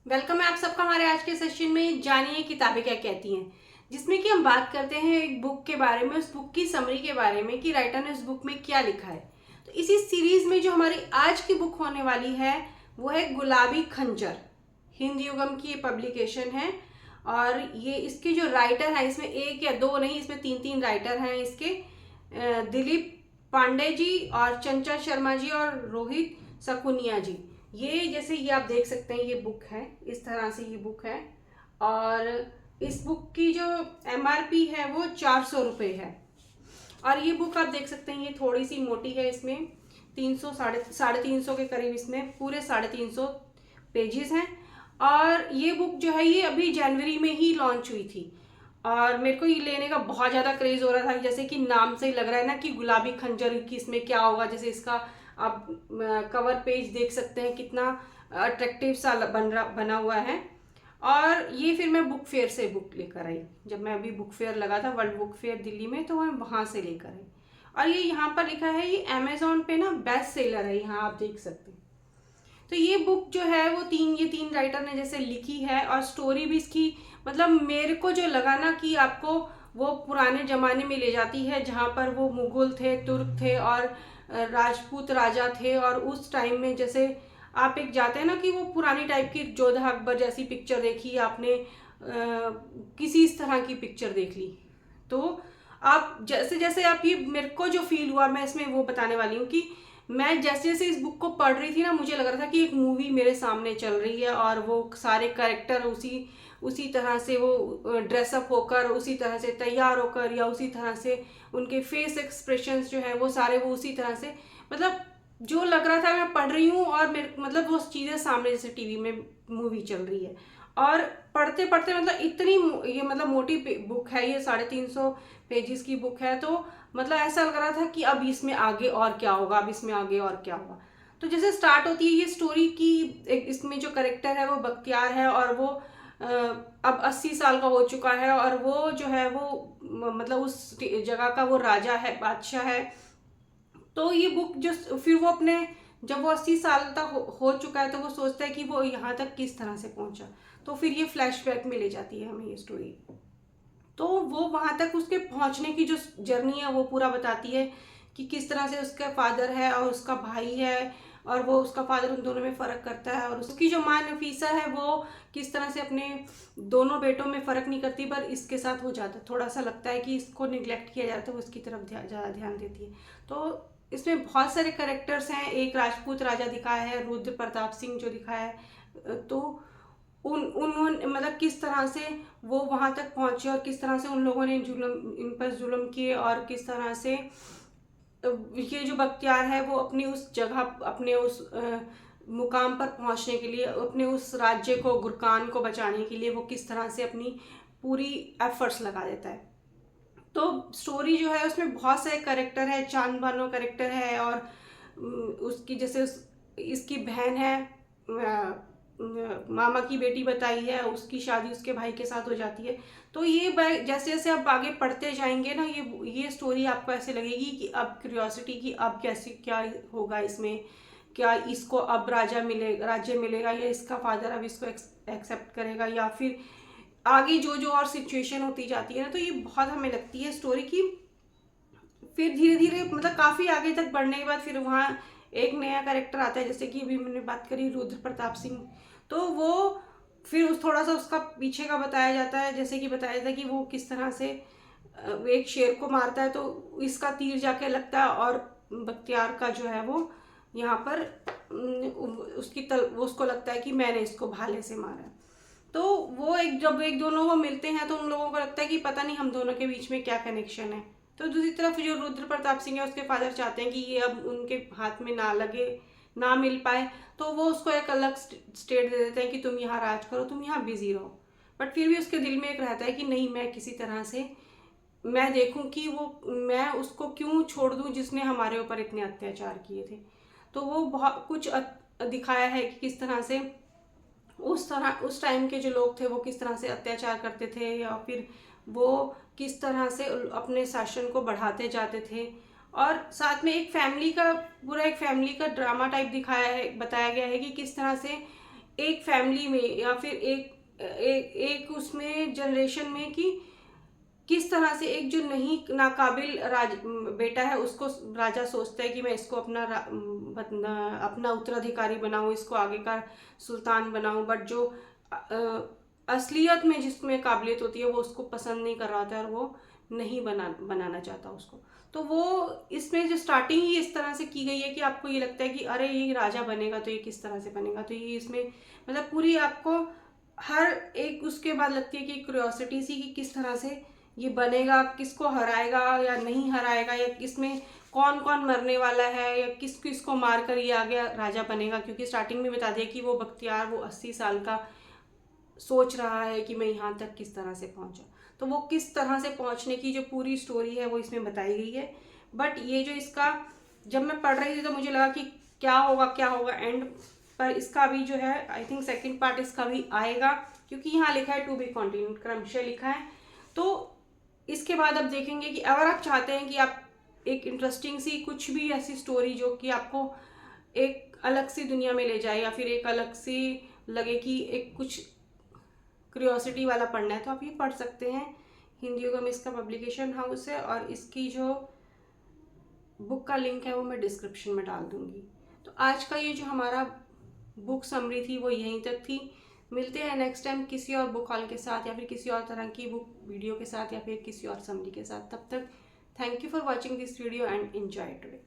Welcome है आप सबका हमारे आज के सेशन में। जानिए किताबें क्या कहती हैं, जिसमें कि हम बात करते हैं एक बुक के बारे में, उस बुक की समरी के बारे में कि राइटर ने उस बुक में क्या लिखा है। तो इसी सीरीज में जो हमारी आज की बुक होने वाली है वो है गुलाबी खंजर। हिंद युगम की ये पब्लिकेशन है और ये इसके जो राइटर हैं, इसमें एक या दो नहीं, इसमें तीन तीन राइटर हैं इसके। दिलीप पांडे जी और चंचल शर्मा जी और रोहित सकुनिया जी। ये जैसे ये आप देख सकते हैं, ये बुक है, इस तरह से ये बुक है। और इस बुक की जो एमआरपी है वो 400 रुपये है। और ये बुक आप देख सकते हैं, ये थोड़ी सी मोटी है, इसमें 300 साढ़े 300 के करीब, इसमें पूरे 350 पेजेस हैं। और ये बुक जो है ये अभी जनवरी में ही लॉन्च हुई थी और मेरे को ये लेने का बहुत ज़्यादा क्रेज हो रहा था। जैसे कि नाम से ही लग रहा है ना कि गुलाबी खंजर की इसमें क्या होगा। जैसे इसका आप कवर पेज देख सकते हैं, कितना अट्रैक्टिव सा बना हुआ है। और ये फिर मैं बुक फेयर से बुक लेकर आई। जब मैं अभी बुक फेयर लगा था, वर्ल्ड बुक फेयर दिल्ली में, तो मैं वहाँ से लेकर आई। और ये यहाँ पर लिखा है, ये अमेजोन पे ना बेस्ट सेलर है, यहाँ आप देख सकते हैं। तो ये बुक जो है वो ये तीन राइटर ने जैसे लिखी है। और स्टोरी भी इसकी, मतलब मेरे को जो लगा ना कि आपको वो पुराने ज़माने में ले जाती है जहाँ पर वो मुगल थे, तुर्क थे और राजपूत राजा थे। और उस टाइम में जैसे आप एक जाते हैं ना कि वो पुरानी टाइप की जोधा अकबर जैसी पिक्चर देखी आपने, किसी इस तरह की पिक्चर देख ली। तो आप जैसे जैसे आप ये, मेरे को जो फील हुआ मैं इसमें वो बताने वाली हूँ कि मैं जैसे जैसे इस बुक को पढ़ रही थी ना, मुझे लग रहा था कि एक मूवी मेरे सामने चल रही है और वो सारे कैरेक्टर उसी उसी तरह से वो ड्रेसअप होकर, उसी तरह से तैयार होकर, या उसी तरह से उनके फेस एक्सप्रेशंस जो है वो सारे वो उसी तरह से, मतलब जो लग रहा था मैं पढ़ रही हूँ और मेरे मतलब वो चीज़ें सामने जैसे टीवी में मूवी चल रही है। और पढ़ते पढ़ते मतलब इतनी ये मतलब मोटी बुक है, ये 350 पेजेस की बुक है। तो मतलब ऐसा लग रहा था कि अब इसमें आगे और क्या होगा, अब इसमें आगे और क्या होगा। तो जैसे स्टार्ट होती है ये स्टोरी की, एक इसमें जो करेक्टर है वो बख्तियार है और वो अब 80 साल का हो चुका है और वो जो है वो मतलब उस जगह का वो राजा है, बादशाह है। तो ये बुक जो फिर वो अपने, जब वो 80 साल तक हो चुका है तो वो सोचता है कि वो यहाँ तक किस तरह से पहुंचा। तो फिर ये फ्लैशबैक में ले जाती है हमें ये स्टोरी। तो वो वहां तक उसके पहुंचने की जो जर्नी है वो पूरा बताती है कि किस तरह से उसका फादर है और उसका भाई है और वो उसका फादर उन दोनों में फ़र्क करता है। और उसकी जो माँ नफीसा है वो किस तरह से अपने दोनों बेटों में फ़र्क नहीं करती, पर इसके साथ वो ज़्यादा थोड़ा सा लगता है कि इसको निगलेक्ट किया जाता है, वो उसकी तरफ ज़्यादा ध्यान देती है। तो इसमें बहुत सारे करेक्टर्स हैं। एक राजपूत राजा दिखाया है, रुद्र प्रताप सिंह जो दिखाया है। तो उन्होंने मतलब किस तरह से वो वहां तक पहुंचे और किस तरह से उन लोगों ने जुल्म, इन पर जुल्म किए, और किस तरह से ये जो बख्तियार है वो अपनी उस जगह, अपने उस मुकाम पर पहुंचने के लिए, अपने उस राज्य को, गुरकान को बचाने के लिए वो किस तरह से अपनी पूरी एफर्ट्स लगा देता है। तो स्टोरी जो है उसमें बहुत सारे करेक्टर है, चांद बानो करेक्टर है और उसकी जैसे इसकी बहन है, मामा की बेटी बताई है, उसकी शादी उसके भाई के साथ हो जाती है। तो ये जैसे जैसे आप आगे पढ़ते जाएंगे ना, ये स्टोरी आपको ऐसे लगेगी कि अब क्यूरियोसिटी की, अब कैसे क्या होगा इसमें, क्या इसको अब राज्य मिलेगा या इसका फादर अब इसको एक्सेप्ट करेगा, या फिर आगे जो जो और सिचुएशन होती जाती है ना। तो ये बहुत हमें लगती है स्टोरी की। फिर धीरे धीरे मतलब काफ़ी आगे तक बढ़ने के बाद फिर वहाँ एक नया कैरेक्टर आता है, जैसे कि अभी मैंने बात करी रुद्र प्रताप सिंह। तो वो फिर उस थोड़ा सा उसका पीछे का बताया जाता है, जैसे कि बताया था कि वो किस तरह से एक शेर को मारता है तो इसका तीर जाके लगता है और बख्तियार का जो है वो यहाँ पर वो उसको लगता है कि मैंने इसको भाले से मारा है। तो वो एक, जब एक दोनों वो मिलते हैं तो उन लोगों को लगता है कि पता नहीं हम दोनों के बीच में क्या कनेक्शन है। तो दूसरी तरफ जो रुद्र प्रताप सिंह है, उसके फादर चाहते हैं कि ये अब उनके हाथ में ना लगे, ना मिल पाए। तो वो उसको एक अलग स्टेट दे देते हैं कि तुम यहाँ राज करो, तुम यहाँ बिजी रहो। बट फिर भी उसके दिल में एक रहता है कि नहीं, मैं किसी तरह से मैं देखूं कि वो, मैं उसको क्यों छोड़ दूं जिसने हमारे ऊपर इतने अत्याचार किए थे। तो वो बहुत कुछ दिखाया है कि किस तरह से उस टाइम के जो लोग थे वो किस तरह से अत्याचार करते थे, या फिर वो किस तरह से अपने शासन को बढ़ाते जाते थे। और साथ में एक फैमिली का, पूरा एक फैमिली का ड्रामा टाइप दिखाया है, बताया गया है कि किस तरह से एक फैमिली में या फिर एक उसमें जनरेशन में कि किस तरह से एक जो नहीं नाकाबिल बेटा है उसको राजा सोचता है कि मैं इसको अपना उत्तराधिकारी बनाऊं, इसको आगे का सुल्तान बनाऊं, बट जो असलियत में जिसमें काबिलियत होती है वो उसको पसंद नहीं कर रहा होता है और वो नहीं बनाना चाहता उसको। तो वो इसमें जो स्टार्टिंग ही इस तरह से की गई है कि आपको ये लगता है कि अरे ये राजा बनेगा तो ये किस तरह से बनेगा, तो ये इसमें मतलब पूरी आपको हर एक उसके बाद लगती है कि क्यूरियोसिटी सी कि किस तरह से ये बनेगा, किसको हराएगा या नहीं हराएगा, या इसमें कौन कौन मरने वाला है, या किस किसको मार कर ये आगे राजा बनेगा। क्योंकि स्टार्टिंग में बता दिया कि वो बख्तियार वो 80 साल का सोच रहा है कि मैं यहाँ तक किस तरह से पहुँचा, तो वो किस तरह से पहुँचने की जो पूरी स्टोरी है वो इसमें बताई गई है। बट ये जो इसका जब मैं पढ़ रही थी तो मुझे लगा कि क्या होगा एंड पर इसका भी जो है आई थिंक सेकंड पार्ट इसका भी आएगा, क्योंकि यहाँ लिखा है टू बी कंटिन्यूड क्रमशः लिखा है। तो इसके बाद अब देखेंगे कि अगर आप चाहते हैं कि आप एक इंटरेस्टिंग सी कुछ भी ऐसी स्टोरी जो कि आपको एक अलग सी दुनिया में ले जाए या फिर एक अलग सी लगे कि एक कुछ क्यूरियोसिटी वाला पढ़ना है, तो आप ये पढ़ सकते हैं। हिंदी युगम में इसका पब्लिकेशन हाउस है और इसकी जो बुक का लिंक है वो मैं डिस्क्रिप्शन में डाल दूंगी। तो आज का ये जो हमारा बुक समरी थी वो यहीं तक थी। मिलते हैं नेक्स्ट टाइम किसी और बुक हॉल के साथ या फिर किसी और तरह की बुक वीडियो के साथ या फिर किसी और समरी के साथ। तब तक thank you for watching this video and enjoy today.